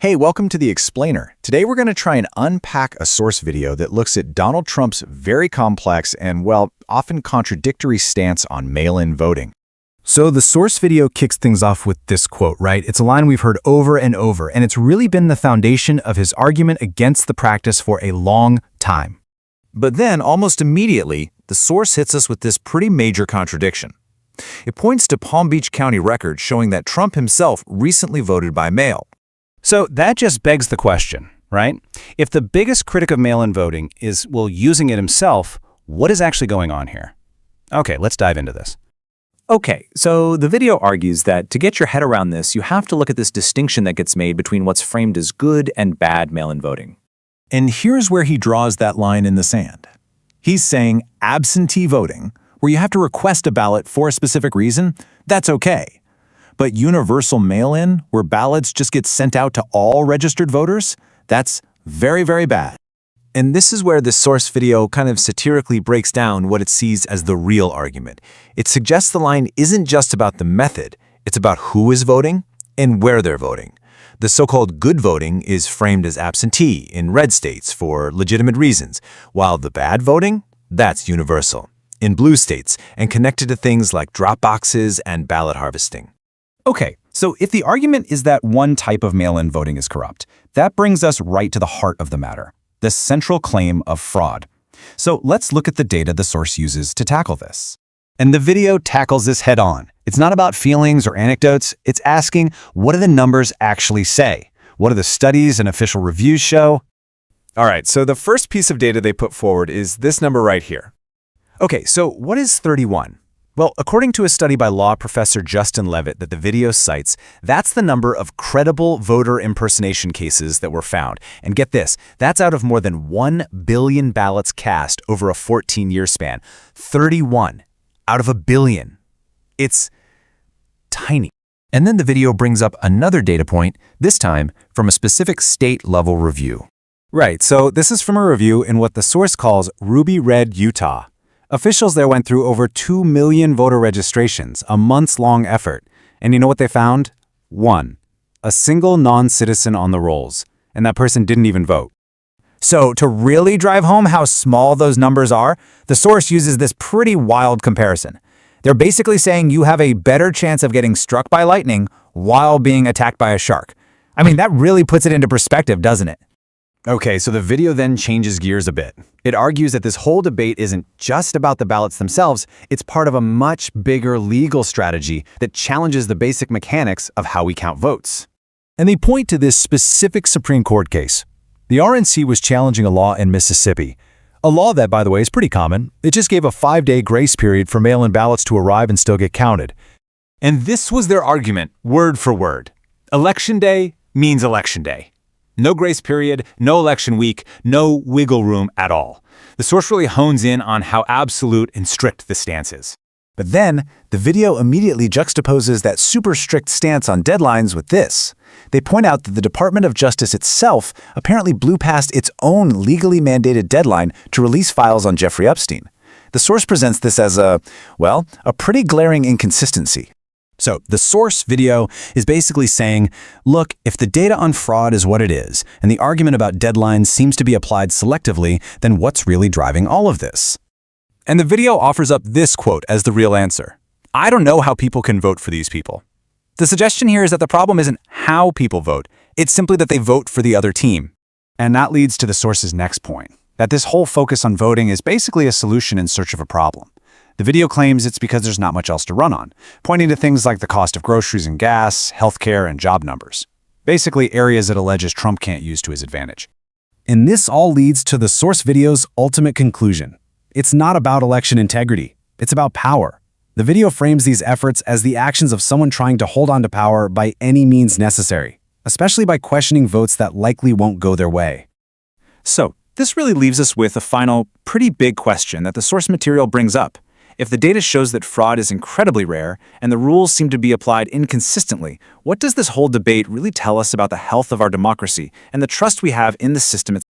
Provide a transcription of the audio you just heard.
Hey, welcome to The Explainer. Today we're going to try and unpack a source video that looks at Donald Trump's very complex and, well, often contradictory stance on mail-in voting. So the source video kicks things off with this quote, right? It's a line we've heard over and over, and it's really been the foundation of his argument against the practice for a long time. But then, almost immediately, the source hits us with this pretty major contradiction. It points to Palm Beach County records showing that Trump himself recently voted by mail. So that just begs the question, right? If the biggest critic of mail-in voting is, well, using it himself, what is actually going on here? Okay, let's dive into this. Okay, so the video argues that to get your head around this, you have to look at this distinction that gets made between what's framed as good and bad mail-in voting. And here's where he draws that line in the sand. He's saying absentee voting, where you have to request a ballot for a specific reason, that's okay. But universal mail-in, where ballots just get sent out to all registered voters, that's very, very bad. And this is where the source video kind of satirically breaks down what it sees as the real argument. It suggests the line isn't just about the method, it's about who is voting and where they're voting. The so-called good voting is framed as absentee in red states for legitimate reasons, while the bad voting, that's universal, in blue states and connected to things like drop boxes and ballot harvesting. Okay, so if the argument is that one type of mail-in voting is corrupt, that brings us right to the heart of the matter, the central claim of fraud. So let's look at the data the source uses to tackle this. And the video tackles this head-on. It's not about feelings or anecdotes. It's asking, what do the numbers actually say? What do the studies and official reviews show? All right, so the first piece of data they put forward is this number right here. Okay, so what is 31? Well, according to a study by law professor Justin Levitt that the video cites, that's the number of credible voter impersonation cases that were found. And get this, that's out of more than 1 billion ballots cast over a 14-year span. 31 out of a billion. It's tiny. And then the video brings up another data point, this time from a specific state-level review. Right, so this is from a review in what the source calls Ruby Red, Utah. Officials there went through over 2 million voter registrations, a months-long effort. And you know what they found? 1. A single non-citizen on the rolls. And that person didn't even vote. So to really drive home how small those numbers are, the source uses this pretty wild comparison. They're basically saying you have a better chance of getting struck by lightning while being attacked by a shark. I mean, that really puts it into perspective, doesn't it? Okay, so the video then changes gears a bit. It argues that this whole debate isn't just about the ballots themselves, it's part of a much bigger legal strategy that challenges the basic mechanics of how we count votes. And they point to this specific Supreme Court case. The RNC was challenging a law in Mississippi. A law that, by the way, is pretty common. It just gave a 5-day grace period for mail-in ballots to arrive and still get counted. And this was their argument, word for word. Election day means election day. No grace period, no election week, no wiggle room at all. The source really hones in on how absolute and strict the stance is. But then, the video immediately juxtaposes that super strict stance on deadlines with this. They point out that the Department of Justice itself apparently blew past its own legally mandated deadline to release files on Jeffrey Epstein. The source presents this as a pretty glaring inconsistency. So the source video is basically saying, look, if the data on fraud is what it is, and the argument about deadlines seems to be applied selectively, then what's really driving all of this? And the video offers up this quote as the real answer. I don't know how people can vote for these people. The suggestion here is that the problem isn't how people vote, it's simply that they vote for the other team. And that leads to the source's next point, that this whole focus on voting is basically a solution in search of a problem. The video claims it's because there's not much else to run on, pointing to things like the cost of groceries and gas, healthcare, and job numbers. Basically areas it alleges Trump can't use to his advantage. And this all leads to the source video's ultimate conclusion. It's not about election integrity. It's about power. The video frames these efforts as the actions of someone trying to hold on to power by any means necessary, especially by questioning votes that likely won't go their way. So this really leaves us with a final, pretty big question that the source material brings up. If the data shows that fraud is incredibly rare and the rules seem to be applied inconsistently, what does this whole debate really tell us about the health of our democracy and the trust we have in the system itself?